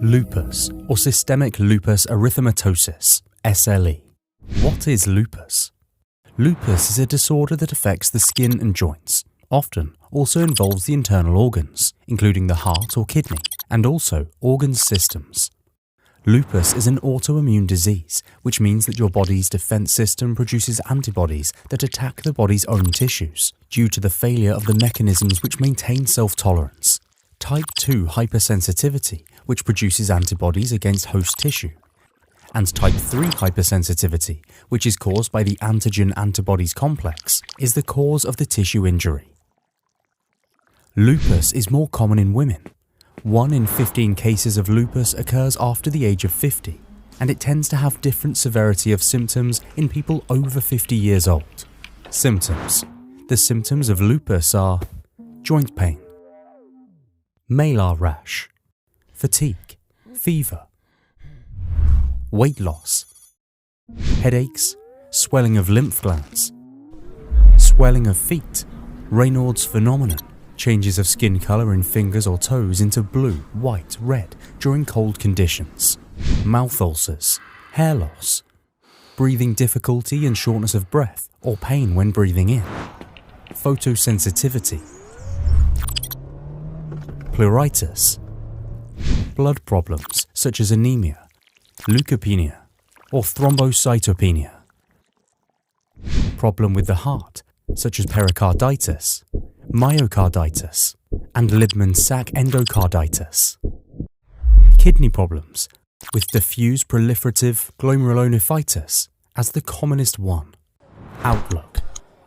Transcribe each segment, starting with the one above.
Lupus, or systemic lupus erythematosus, SLE. What is lupus? Lupus is a disorder that affects the skin and joints, often also involves the internal organs, including the heart or kidney, and also organ systems. Lupus is an autoimmune disease, which means that your body's defense system produces antibodies that attack the body's own tissues due to the failure of the mechanisms which maintain self-tolerance. Type 2 hypersensitivity, which produces antibodies against host tissue, and type 3 hypersensitivity, which is caused by the antigen-antibodies complex, is the cause of the tissue injury. Lupus is more common in women. 1 in 15 cases of lupus occurs after the age of 50, and it tends to have different severity of symptoms in people over 50 years old. Symptoms. The symptoms of lupus are joint pain, malar rash, fatigue, fever, weight loss, headaches, swelling of lymph glands, swelling of feet, Raynaud's phenomenon, changes of skin color in fingers or toes into blue, white, red during cold conditions, mouth ulcers, hair loss, breathing difficulty and shortness of breath or pain when breathing in, photosensitivity, pleuritis, blood problems such as anemia, leukopenia, or thrombocytopenia, problem with the heart such as pericarditis, myocarditis, and Liebman-Sack endocarditis, kidney problems with diffuse proliferative glomerulonephitis as the commonest one. Outlook.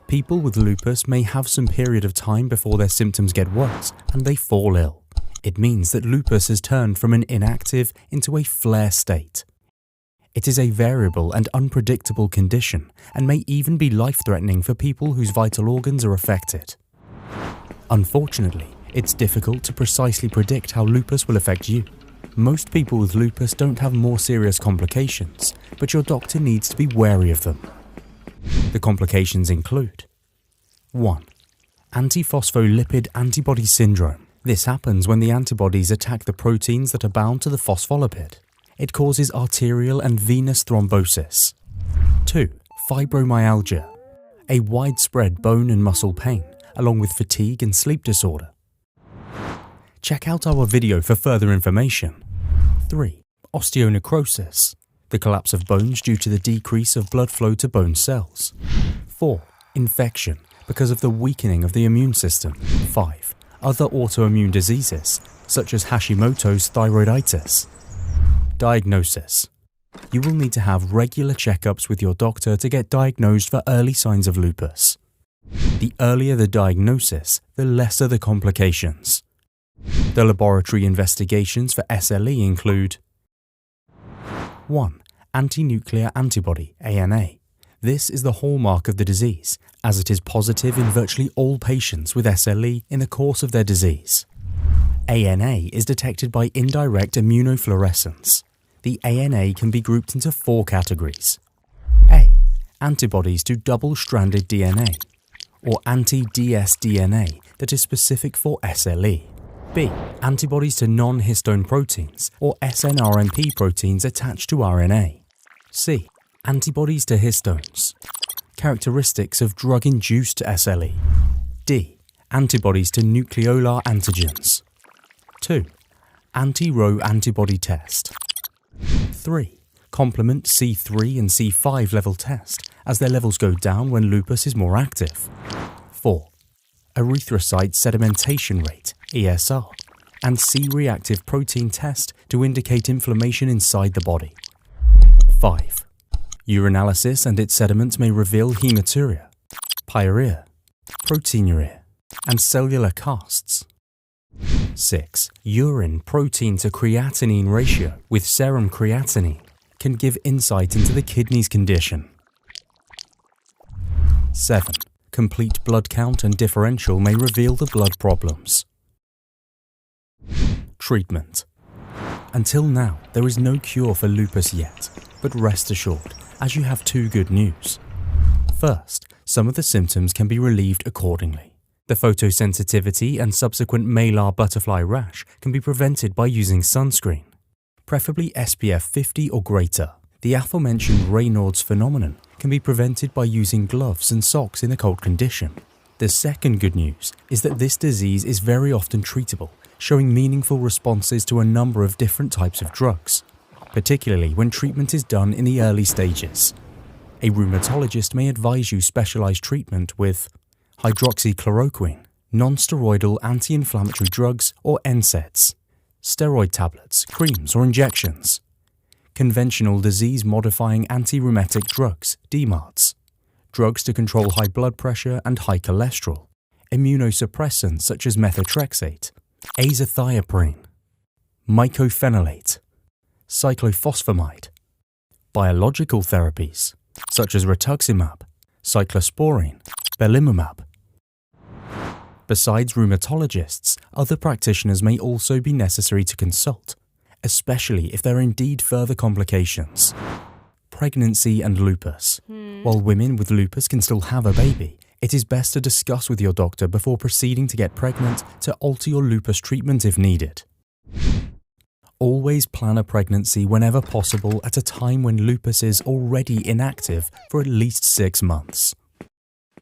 People with lupus may have some period of time before their symptoms get worse and they fall ill. It means that lupus has turned from an inactive into a flare state. It is a variable and unpredictable condition and may even be life-threatening for people whose vital organs are affected. Unfortunately, it's difficult to precisely predict how lupus will affect you. Most people with lupus don't have more serious complications, but your doctor needs to be wary of them. The complications include 1. Antiphospholipid antibody syndrome. This happens when the antibodies attack the proteins that are bound to the phospholipid. It causes arterial and venous thrombosis. 2. Fibromyalgia, a widespread bone and muscle pain, along with fatigue and sleep disorder. Check out our video for further information. 3. Osteonecrosis, the collapse of bones due to the decrease of blood flow to bone cells. 4. Infection, because of the weakening of the immune system. 5. Other autoimmune diseases, such as Hashimoto's thyroiditis. Diagnosis. You will need to have regular checkups with your doctor to get diagnosed for early signs of lupus. The earlier the diagnosis, the lesser the complications. The laboratory investigations for SLE include 1. Anti-nuclear antibody, ANA. This is the hallmark of the disease, as it is positive in virtually all patients with SLE in the course of their disease. ANA is detected by indirect immunofluorescence. The ANA can be grouped into 4 categories. A. Antibodies to double-stranded DNA, or anti-dsDNA that is specific for SLE. B. Antibodies to non-histone proteins, or snRNP proteins attached to RNA. C. Antibodies to histones, characteristics of drug-induced SLE. D. Antibodies to nucleolar antigens. 2. Anti-Ro antibody test. 3. Complement C3 and C5 level test, as their levels go down when lupus is more active. 4. Erythrocyte sedimentation rate, ESR, and C-reactive protein test to indicate inflammation inside the body. 5. Urinalysis and its sediments may reveal hematuria, pyuria, proteinuria, and cellular casts. 6. Urine protein to creatinine ratio with serum creatinine can give insight into the kidney's condition. 7. Complete blood count and differential may reveal the blood problems. Treatment. Until now, there is no cure for lupus yet, but rest assured, as you have 2 good news. First, some of the symptoms can be relieved accordingly. The photosensitivity and subsequent malar butterfly rash can be prevented by using sunscreen. preferably SPF 50 or greater. The aforementioned Raynaud's phenomenon can be prevented by using gloves and socks in a cold condition. The second good news is that this disease is very often treatable, showing meaningful responses to a number of different types of drugs, particularly when treatment is done in the early stages. A rheumatologist may advise you specialized treatment with hydroxychloroquine, non-steroidal anti-inflammatory drugs or NSAIDs, steroid tablets, creams or injections, conventional disease-modifying anti-rheumatic drugs, DMARDs, drugs to control high blood pressure and high cholesterol, immunosuppressants such as methotrexate, azathioprine, mycophenolate, cyclophosphamide, biological therapies such as rituximab, cyclosporine, belimumab. Besides rheumatologists, other practitioners may also be necessary to consult, especially if there are indeed further complications. Pregnancy and lupus. While women with lupus can still have a baby, it is best to discuss with your doctor before proceeding to get pregnant to alter your lupus treatment if needed. Always plan a pregnancy whenever possible at a time when lupus is already inactive for at least 6 months.